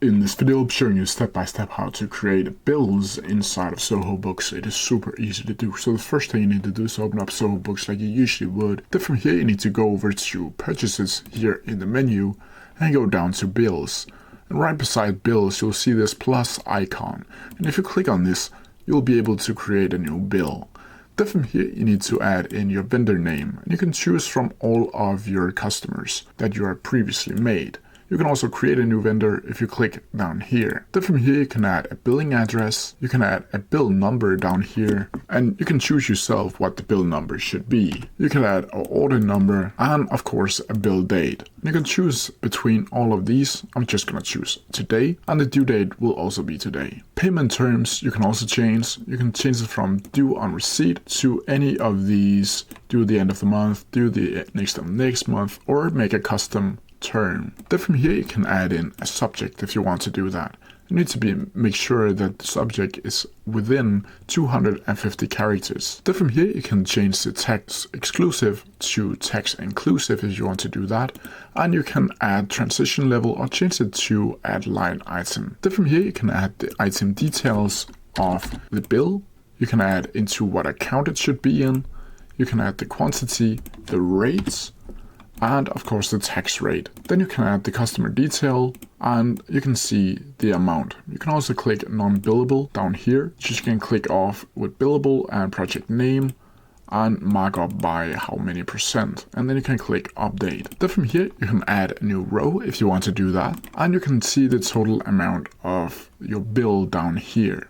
In this video, I'm showing you step by step how to create bills inside of Zoho Books. It is super easy to do. So the first thing you need to do is open up Zoho Books like you usually would. Then from here, you need to go over to Purchases here in the menu and go down to Bills. And right beside Bills, you'll see this plus icon. And if you click on this, you'll be able to create a new bill. Then from here, you need to add in your vendor name. And you can choose from all of your customers that you have previously made. You can also create a new vendor if you click down here. Then from here you can add a billing address, you can add a bill number down here, and you can choose yourself what the bill number should be. You can add an order number and of course a bill date. You can choose between all of these. I'm just gonna choose today, and the due date will also be today. Payment terms you can also change. You can change it from due on receipt to any of these, due the end of the month, due the next month, or make a custom term. Then from here you can add in a subject if you want to do that. You need to make sure that the subject is within 250 characters. Then from here you can change the text exclusive to text inclusive if you want to do that, and you can add transition level or change it to add line item. Then from here you can add the item details of the bill. You can add into what account it should be in. You can add the quantity, the rates, and of course the tax rate. Then you can add the customer detail and you can see the amount. You can also click non-billable down here, which you can click off with billable and project name and mark up by how many %. And then you can click update. Then from here you can add a new row if you want to do that, and you can see the total amount of your bill down here.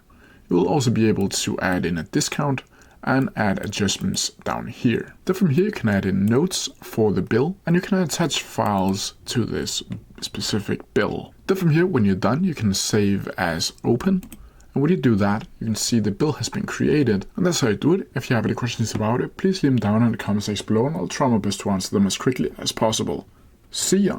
You will also be able to add in a discount and add adjustments down here. Then from here you can add in notes for the bill, and you can attach files to this specific bill. Then from here, when you're done, you can save as open, and when you do that you can see the bill has been created, and that's how you do it. If you have any questions about it, please leave them down in the comment section below and I'll try my best to answer them as quickly as possible. See ya!